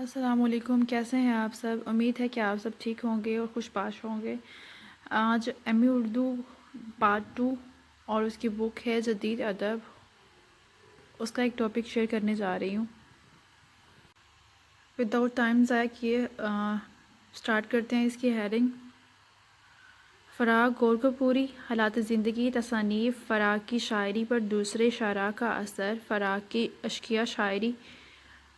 السلام علیکم، کیسے ہیں آپ سب؟ امید ہے کہ آپ سب ٹھیک ہوں گے اور خوش باش ہوں گے۔ آج ایم اے اردو پارٹ 2 اور اس کی بک ہے جدید ادب، اس کا ایک ٹاپک شیئر کرنے جا رہی ہوں۔ وداؤٹ ٹائم ضائع کیے سٹارٹ کرتے ہیں اس کی ہیڈنگ۔ فراغ گورکھپوری، حالات زندگی، تصانیف۔ فراغ کی شاعری پر دوسرے شاعراء کا اثر۔ فراغ کی اشقیہ شاعری،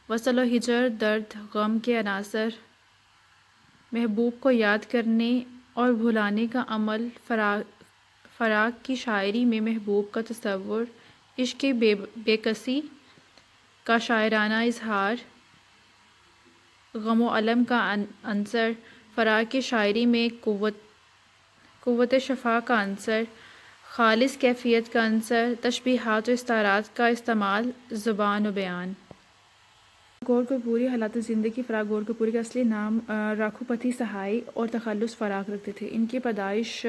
وصل و ہجر، درد غم کے عناصر، محبوب کو یاد کرنے اور بھلانے کا عمل۔ فراغ کی شاعری میں محبوب کا تصور، عشق کی بے کسی کا شاعرانہ اظہار، غم و الم کا عنصر۔ فراغ کی شاعری میں قوت شفا کا عنصر، خالص کیفیت کا عنصر، تشبیہات و استعارات کا استعمال، زبان و بیان۔ گورکھپوری، حالات زندگی۔ فراغ گورکھپوری کا اصلی نام راکھوپتی سہائی اور تخلص فراغ رکھتے تھے۔ ان کی پیدائش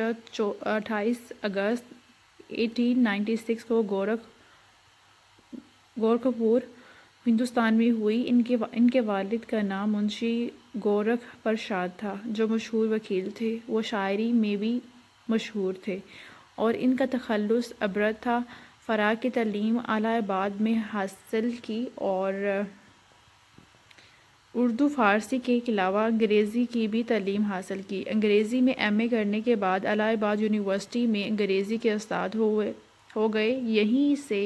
28 اگست 1896 کو گورکھپور، ہندوستان میں ہوئی۔ ان کے والد کا نام منشی گورکھ پرساد تھا، جو مشہور وکیل تھے۔ وہ شاعری میں بھی مشہور تھے اور ان کا تخلص عبرت تھا۔ فراغ کی تعلیم الہ آباد میں حاصل کی اور اردو فارسی کے علاوہ انگریزی کی بھی تعلیم حاصل کی۔ انگریزی میں ایم اے کرنے کے بعد الہ آباد یونیورسٹی میں انگریزی کے استاد ہو گئے۔ یہیں سے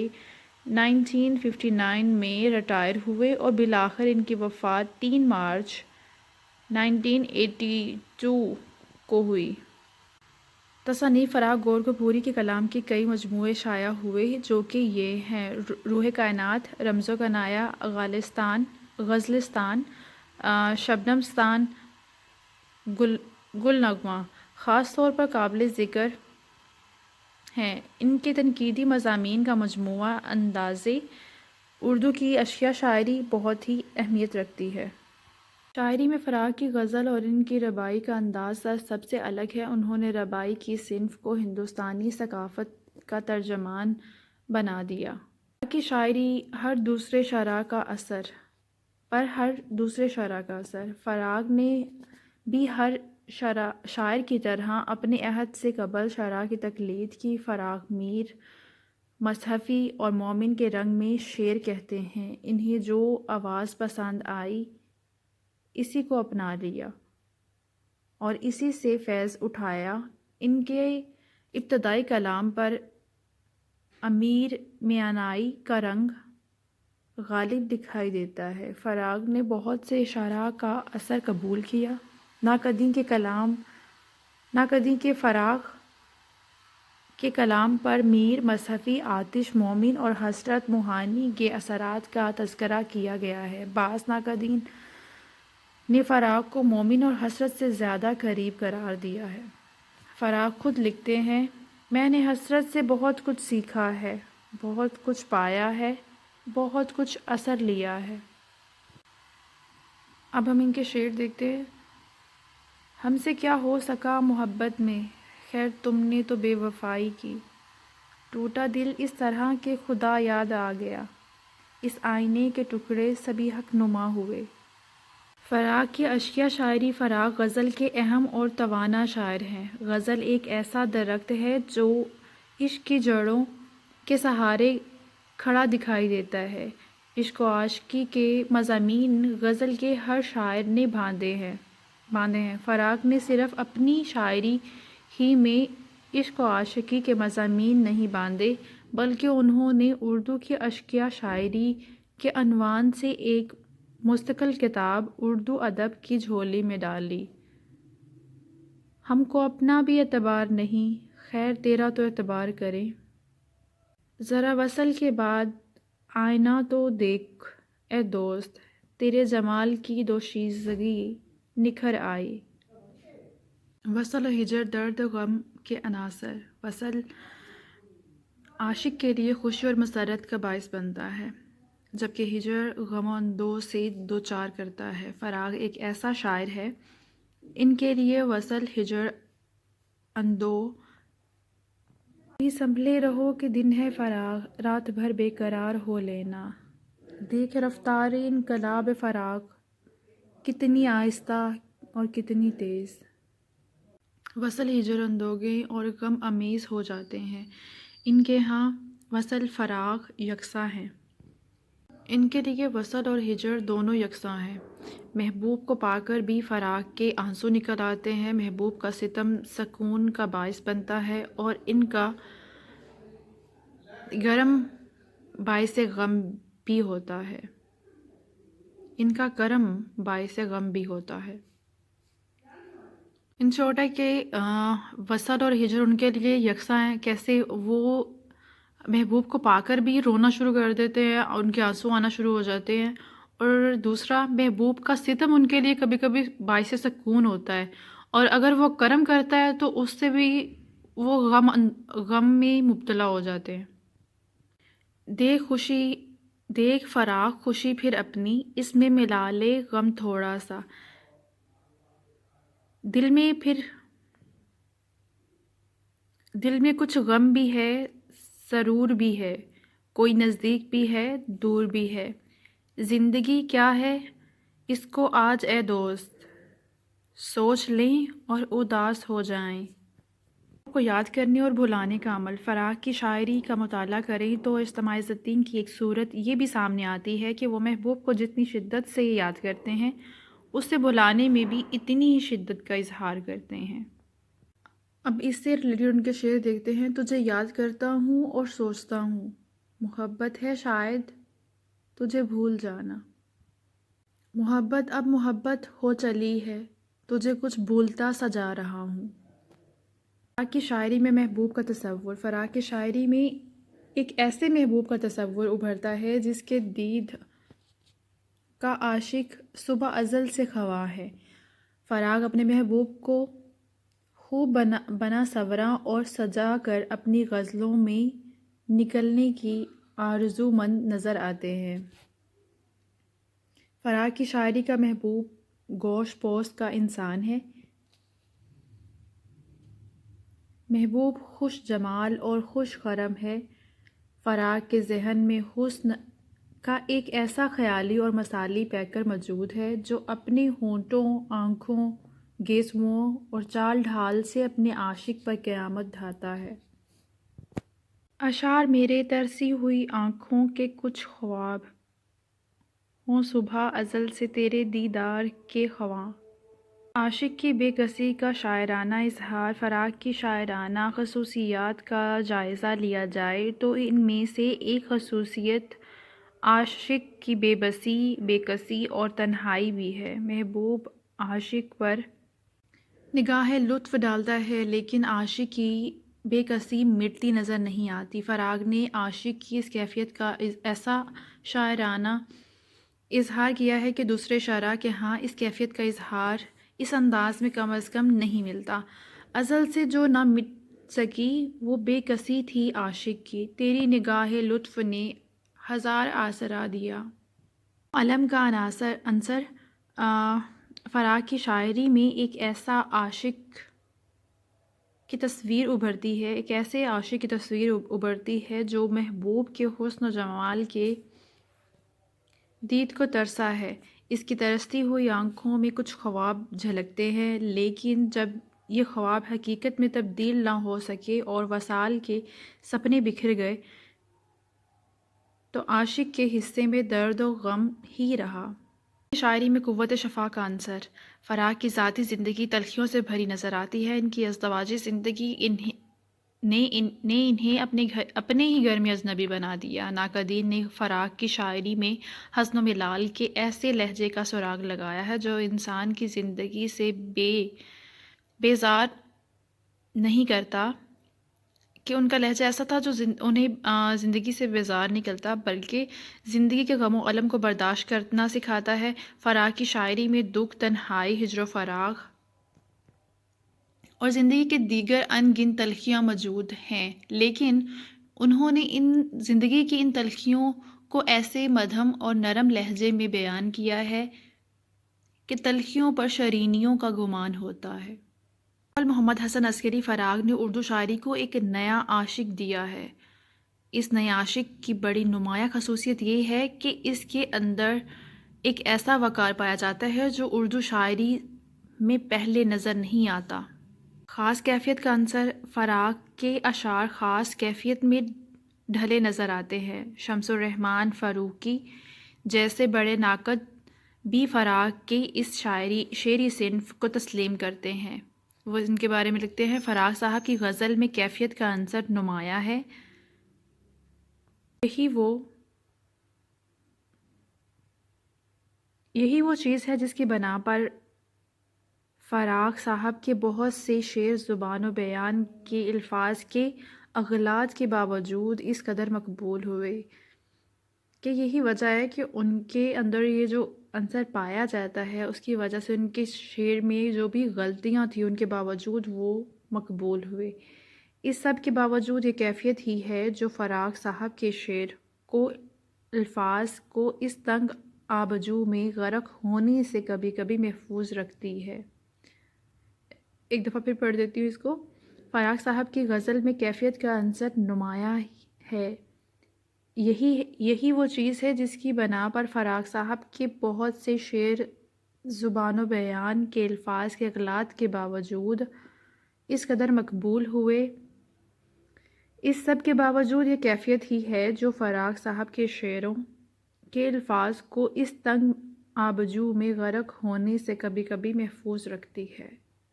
1959 میں ریٹائر ہوئے اور بالآخر ان کی وفات 3 مارچ 1982 کو ہوئی۔ تصانیف: فراغ گورکھپوری کے کلام کے کئی مجموعے شائع ہوئے جو کہ یہ ہیں: روح کائنات، رمز و کنایہ، غزلستان، شبنمستان، گل نغمہ خاص طور پر قابل ذکر ہیں۔ ان کے تنقیدی مضامین کا مجموعہ اندازِ اردو کی اشقیہ شاعری بہت ہی اہمیت رکھتی ہے۔ شاعری میں فراغ کی غزل اور ان کی ربائی کا انداز سب سے الگ ہے۔ انہوں نے ربائی کی صنف کو ہندوستانی ثقافت کا ترجمان بنا دیا۔ فراغ کی شاعری ہر دوسرے شاعر کا اثر۔ فراغ نے بھی ہر شاعر کی طرح اپنے عہد سے قبل شاعراء کی تقلید کی۔ فراغ میر، مصحفی اور مومن کے رنگ میں شعر کہتے ہیں۔ انہیں جو آواز پسند آئی اسی کو اپنا لیا اور اسی سے فیض اٹھایا۔ ان کے ابتدائی کلام پر امیر میانائی کا رنگ غالب دکھائی دیتا ہے۔ فراغ نے بہت سے شاعراء کا اثر قبول کیا۔ ناقدین کے فراغ کے کلام پر میر، مصحفی، آتش، مومن اور حسرت موہانی کے اثرات کا تذکرہ کیا گیا ہے۔ بعض ناقدین نے فراغ کو مومن اور حسرت سے زیادہ قریب قرار دیا ہے۔ فراغ خود لکھتے ہیں: میں نے حسرت سے بہت کچھ سیکھا ہے، بہت کچھ پایا ہے، بہت کچھ اثر لیا ہے۔ اب ہم ان کے شعر دیکھتے ہیں۔ ہم سے کیا ہو سکا محبت میں، خیر تم نے تو بے وفائی کی۔ ٹوٹا دل اس طرح کہ خدا یاد آ گیا، اس آئینے کے ٹکڑے سبھی حق نما ہوئے۔ فراغ کی اشقیہ شاعری: فراغ غزل کے اہم اور توانا شاعر ہیں۔ غزل ایک ایسا درخت ہے جو عشق کی جڑوں کے سہارے کھڑا دکھائی دیتا ہے۔ عشق و عاشقی کے مضامین غزل کے ہر شاعر نے باندھے ہیں۔ فراغ نے صرف اپنی شاعری ہی میں عشق و عاشقی کے مضامین نہیں باندھے بلکہ انہوں نے اردو کی اشقیہ شاعری کے عنوان سے ایک مستقل کتاب اردو ادب کی جھولی میں ڈال لی۔ ہم کو اپنا بھی اعتبار نہیں، خیر تیرا تو اعتبار کریں۔ ذرا وصل کے بعد آئینہ تو دیکھ اے دوست، تیرے جمال کی دوشیزگی نکھر آئی۔ وصل و ہجر، درد غم کے عناصر۔ وصل عاشق کے لیے خوشی اور مسرت کا باعث بنتا ہے جبکہ ہجر غم و اندوہ سے دوچار کرتا ہے۔ فراغ ایک ایسا شاعر ہے، ان کے لیے وصل، ہجر، اندوہ بھی سنبھلے رہو کہ دن ہے فراغ، رات بھر بے قرار ہو لینا۔ دیکھ رفتارِ انقلاب فراق، کتنی آہستہ اور کتنی تیز۔ وصل ہجر اندوگے اور غم امیز ہو جاتے ہیں، ان کے ہاں وصل فراق یکساں ہیں۔ ان کے لیے وصل اور ہجر دونوں یکساں ہیں۔ محبوب کو پا کر بھی فراق کے آنسو نکل آتے ہیں، محبوب کا ستم سکون کا باعث بنتا ہے اور ان کا گرم باعث غم بھی ہوتا ہے، ان کا کرم باعث غم بھی ہوتا ہے۔ ان شارٹ ہے کہ وصل اور ہجر ان کے لیے یکساں ہیں، کیسے وہ محبوب کو پا کر بھی رونا شروع کر دیتے ہیں اور ان کے آنسو آنا شروع ہو جاتے ہیں، اور دوسرا محبوب کا ستم ان کے لیے کبھی کبھی باعث سکون ہوتا ہے، اور اگر وہ کرم کرتا ہے تو اس سے بھی وہ غم میں مبتلا ہو جاتے ہیں۔ دیکھ فراق خوشی پھر اپنی، اس میں ملا لے غم تھوڑا سا، دل میں کچھ غم بھی ہے، سرور بھی ہے، کوئی نزدیک بھی ہے دور بھی ہے، زندگی کیا ہے اس کو آج اے دوست، سوچ لیں اور اداس ہو جائیں۔ کو یاد کرنے اور بھلانے کا عمل۔ فراق کی شاعری کا مطالعہ کریں تو اجتماع عز الدین کی ایک صورت یہ بھی سامنے آتی ہے کہ وہ محبوب کو جتنی شدت سے یاد کرتے ہیں، اس سے بھلانے میں بھی اتنی ہی شدت کا اظہار کرتے ہیں۔ اب اس سے ریلیٹڈ ان کے شعر دیکھتے ہیں۔ تجھے یاد کرتا ہوں اور سوچتا ہوں، محبت ہے شاید تجھے بھول جانا، محبت اب محبت ہو چلی ہے، تجھے کچھ بھولتا سا جا رہا ہوں۔ فراق کی شاعری میں محبوب کا تصور۔ فراق کی شاعری میں ایک ایسے محبوب کا تصور ابھرتا ہے جس کے دید کا عاشق صبح ازل سے خواں ہے۔ فراق اپنے محبوب کو خوب بنا سنورا اور سجا کر اپنی غزلوں میں نکلنے کی آرزومند نظر آتے ہیں۔ فراق کی شاعری کا محبوب گوشت پوست کا انسان ہے۔ محبوب خوش جمال اور خوش خرم ہے۔ فراق کے ذہن میں حسن کا ایک ایسا خیالی اور مثالی پیکر موجود ہے جو اپنے ہونٹوں، آنکھوں، گیسوؤں اور چال ڈھال سے اپنے عاشق پر قیامت ڈھاتا ہے۔ اشعار میرے ترسی ہوئی آنکھوں کے کچھ خواب ہوں، صبح ازل سے تیرے دیدار کے خواں۔ عاشق کی بے کسی کا شاعرانہ اظہار۔ فراق کی شاعرانہ خصوصیات کا جائزہ لیا جائے تو ان میں سے ایک خصوصیت عاشق کی بے بسی، بے کسی اور تنہائی بھی ہے۔ محبوب عاشق پر نگاہ لطف ڈالتا ہے لیکن عاشق کی بے کسی مٹتی نظر نہیں آتی۔ فراق نے عاشق کی اس کیفیت کا ایسا شاعرانہ اظہار کیا ہے کہ دوسرے شاعراء کے ہاں اس کیفیت کا اظہار اس انداز میں کم از کم نہیں ملتا۔ ازل سے جو نہ مٹ سکی وہ بے کسی تھی عاشق کی، تیری نگاہ لطف نے ہزار آسرا دیا۔ علم کا عنصر فراق کی شاعری میں ایک ایسا عاشق کی تصویر ابھرتی ہے، ایک ایسے عاشق کی تصویر ابھرتی ہے جو محبوب کے حسن و جمال کے دید کو ترسا ہے۔ اس کی ترستی ہوئی آنکھوں میں کچھ خواب جھلکتے ہیں، لیکن جب یہ خواب حقیقت میں تبدیل نہ ہو سکے اور وصال کے سپنے بکھر گئے تو عاشق کے حصے میں درد و غم ہی رہا۔ شاعری میں قوت شفا کا عنصر۔ فراق کی ذاتی زندگی تلخیوں سے بھری نظر آتی ہے۔ ان کی ازدواجی زندگی نے انہیں اپنے ہی گھر میں اجنبی بنا دیا۔ ناقدین نے فراق کی شاعری میں حزن و ملال کے ایسے لہجے کا سراغ لگایا ہے جو انسان کی زندگی سے بیزار نہیں کرتا، کہ ان کا لہجہ ایسا تھا جو انہیں زندگی سے بیزار نہیں کرتا بلکہ زندگی کے غم و الم کو برداشت کرنا سکھاتا ہے۔ فراق کی شاعری میں دکھ، تنہائی، ہجر و فراق اور زندگی کے دیگر ان گن تلخیاں موجود ہیں، لیکن انہوں نے زندگی کی ان تلخیوں کو ایسے مدھم اور نرم لہجے میں بیان کیا ہے کہ تلخیوں پر شرینیوں کا گمان ہوتا ہے۔ محمد حسن عسکری فراق نے اردو شاعری کو ایک نیا عاشق دیا ہے۔ اس نئے عاشق کی بڑی نمایاں خصوصیت یہ ہے کہ اس کے اندر ایک ایسا وقار پایا جاتا ہے جو اردو شاعری میں پہلے نظر نہیں آتا۔ خاص کیفیت کا عنصر فراق کے اشعار خاص کیفیت میں ڈھلے نظر آتے ہیں۔ شمس الرحمن فاروقی جیسے بڑے ناقد بھی فراق کے اس شعری صنف کو تسلیم کرتے ہیں۔ وہ ان کے بارے میں لکھتے ہیں، فراق صاحب کی غزل میں کیفیت کا عنصر نمایاں ہے۔ یہی وہ چیز ہے جس کی بنا پر فراق صاحب کے بہت سے شعر زبان و بیان کے الفاظ کے اغلاط کے باوجود اس قدر مقبول ہوئے کہ یہی وجہ ہے کہ ان کے اندر یہ جو عنصر پایا جاتا ہے اس کی وجہ سے ان کے شعر میں جو بھی غلطیاں تھیں ان کے باوجود وہ مقبول ہوئے۔ اس سب کے باوجود یہ کیفیت ہی ہے جو فراق صاحب کے شعر کو الفاظ کو اس تنگ آبجو میں غرق ہونے سے کبھی کبھی محفوظ رکھتی ہے۔ ایک دفعہ پھر پڑھ دیتی ہوں اس کو۔ فراق صاحب کی غزل میں کیفیت کا عنصر نمایاں ہے۔ یہی وہ چیز ہے جس کی بنا پر فراق صاحب کے بہت سے شعر زبان و بیان کے الفاظ کے اغلاط کے باوجود اس قدر مقبول ہوئے۔ اس سب کے باوجود یہ کیفیت ہی ہے جو فراق صاحب کے شعروں کے الفاظ کو اس تنگ آبجو میں غرق ہونے سے کبھی کبھی محفوظ رکھتی ہے۔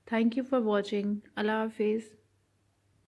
Thank you for watching. اللہ حافظ۔